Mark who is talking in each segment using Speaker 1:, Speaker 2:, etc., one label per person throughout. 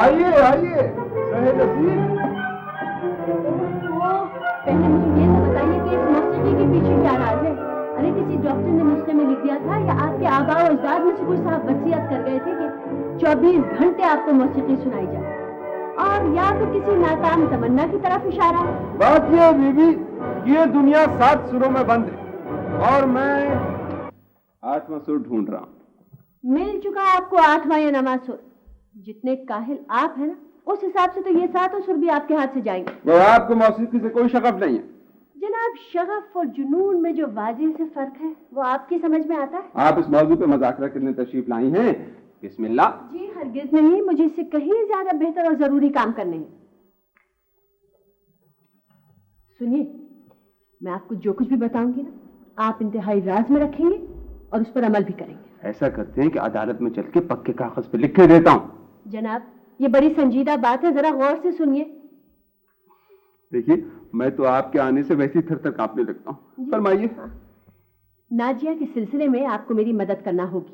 Speaker 1: آئیے آئیے سہل نصیب.
Speaker 2: پہلے مجھے یہ تو بتائیے کہ اس موسیقی کے پیچھے کیا راز ہے؟ ارے کسی ڈاکٹر نے نسخے میں لکھ دیا تھا یا آپ کے آباء و اجداد میں سے کوئی صاحب وصیت کر گئے تھے کہ 24 گھنٹے آپ کو موسیقی سنائی جائے؟ اور یا تو کسی ناکام تمنا کی طرف اشارہ ہے؟
Speaker 1: بات یہ ہے بی بی، یہ دنیا 7 سروں میں بند ہے اور میں 8واں سر ڈھونڈ رہا ہوں.
Speaker 2: مل چکا آپ کو 8واں یا 9واں سر. جتنے کاہل آپ ہیں نا اس حساب سے تو یہ 7 سر بھی آپ کے ہاتھ سے جائیں گے.
Speaker 1: وہ آپ کو موسیقی سے کوئی شغف نہیں ہے.
Speaker 2: جناب شغف اور جنون میں جو واضح سے فرق ہے وہ آپ کی سمجھ میں آتا ہے؟
Speaker 1: آپ اس موضوع پہ مذاکرہ کرنے تشریف لائی ہیں؟ بسم اللہ.
Speaker 2: جی ہرگز نہیں، مجھے اس سے کہیں زیادہ بہتر اور ضروری کام کرنے ہیں. سنیے، میں آپ کو جو کچھ بھی بتاؤں گی نا آپ انتہائی راز میں رکھیں گے اور اس پر عمل بھی کریں گے.
Speaker 1: ایسا کرتے ہیں کہ عدالت میں چل کے پکے کاغذ پہ لکھ کے دیتا ہوں.
Speaker 2: جناب یہ بڑی سنجیدہ بات ہے، ذرا غور سے سنیے.
Speaker 1: دیکھیے میں تو آپ کے آنے سے ویسے ہی تھر تھر کانپنے لگتا ہوں. فرمائیے.
Speaker 2: ناجیہ کے سلسلے میں آپ کو میری مدد کرنا ہوگی.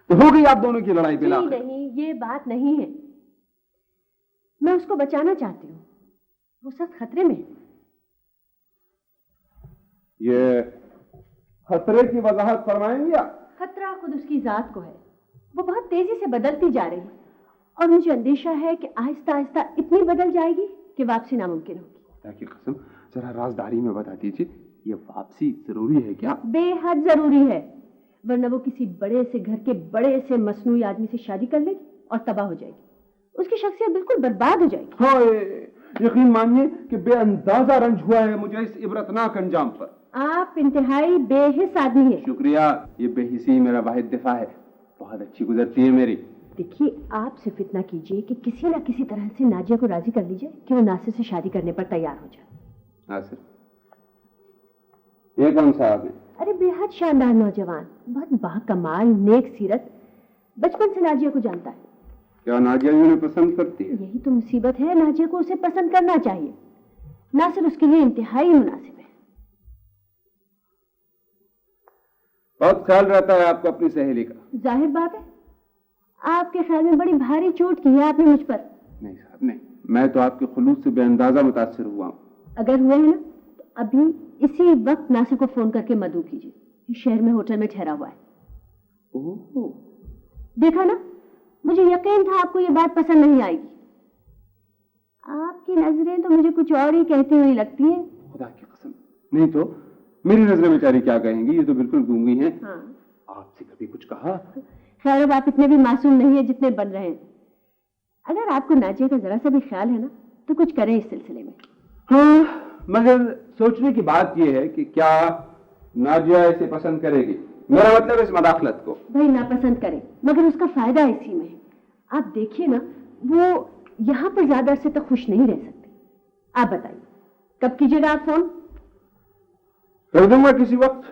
Speaker 1: تو ہو گئی آپ دونوں کی لڑائی بلا؟
Speaker 2: نہیں، یہ بات نہیں ہے. میں اس کو بچانا چاہتی ہوں، وہ سخت خطرے میں ہے.
Speaker 1: یہ خطرے کی وضاحت فرمائیں گے؟
Speaker 2: خطرہ خود اس کی ذات کو ہے. وہ بہت تیزی سے بدلتی جا رہی ہے اور مجھے اندیشہ ہے کہ آہستہ آہستہ اتنی بدل جائے گی کہ واپسی ناممکن ہوگی.
Speaker 1: خدا کی قسم ذرا رازداری میں بتا دیجیے، یہ واپسی ضروری ہے کیا؟
Speaker 2: بے حد ضروری ہے، ورنہ وہ کسی بڑے سے گھر کے بڑے سے مصنوعی آدمی سے شادی کر لے گی اور تباہ ہو جائے گی. اس کی شخصیت بالکل برباد ہو جائے گی.
Speaker 1: ہائے، یقین مانیے کہ بے اندازہ رنج ہوا ہے مجھے اس عبرتناک انجام پر.
Speaker 2: آپ انتہائی بے حس آدمی ہیں.
Speaker 1: شکریہ، یہ بے حسی میرا واحد دفاع ہے. بہت اچھی گزرتی ہے میری.
Speaker 2: دیکھیے آپ صرف اتنا کیجئے کہ کسی نہ کسی طرح سے ناجیہ کو راضی کر لیجئے کہ وہ ناصر سے شادی کرنے پر تیار ہو جائے.
Speaker 1: ناصر؟ یہ کون سا آدمی؟
Speaker 2: ارے بے حد شاندار نوجوان، بہت با کمال، نیک سیرت، بچپن سے ناجیہ کو جانتا ہے.
Speaker 1: کیا ناجیہ انہیں پسند کرتی ہے؟
Speaker 2: یہی تو مصیبت ہے، ناجیہ کو اسے پسند کرنا چاہیے. ناصر اس کے لیے انتہائی مناسب ہے.
Speaker 1: بہت خیال رہتا ہے آپ کو اپنی سہیلی کا.
Speaker 2: ظاہر بات ہے، آپ کے خیال میں بڑی بھاری چوٹ کی ہے آپ نے مجھ پر.
Speaker 1: نہیں صاحب نہیں، میں تو آپ کے خلوص سے بے اندازہ متاثر ہوا ہوں.
Speaker 2: اگر ہوئے ہیں نا تو ابھی اسی وقت ناصر کو فون کر کے مدعو کیجیے. یہ شہر میں ہوٹل میں ٹھہرا ہوا ہے.
Speaker 1: اوہ،
Speaker 2: دیکھا نا، مجھے یقین تھا آپ کو یہ بات پسند نہیں آئے گی. آپ کی نظریں تو مجھے کچھ اور ہی کہتی ہوئی لگتی ہیں.
Speaker 1: خدا کی قسم نہیں تو میری نظریں بیچاری کیا کہیں گی، یہ تو بالکل گونگی ہیں.
Speaker 2: ہاں،
Speaker 1: آپ سے کبھی کچھ کہا؟
Speaker 2: خیر اب آپ اتنے بھی معصوم نہیں ہیں جتنے بن رہے ہیں. اگر آپ کو ناجیہ کا ذرا سا بھی خیال ہے نا تو کچھ کریں اس سلسلے میں.
Speaker 1: ہاں، مگر سوچنے کی بات یہ ہے کہ کیا ناجیہ اسے پسند کرے گی؟ میرا مطلب اس مداخلت کو.
Speaker 2: بھائی ناپسند کرے مگر اس کا فائدہ اسی میں ہے. آپ دیکھیے نا، وہ یہاں پر زیادہ عرصے تک خوش نہیں رہ سکتے. آپ بتائیے کب کیجیے گا آپ فون؟
Speaker 1: کر دوں گا کسی وقت.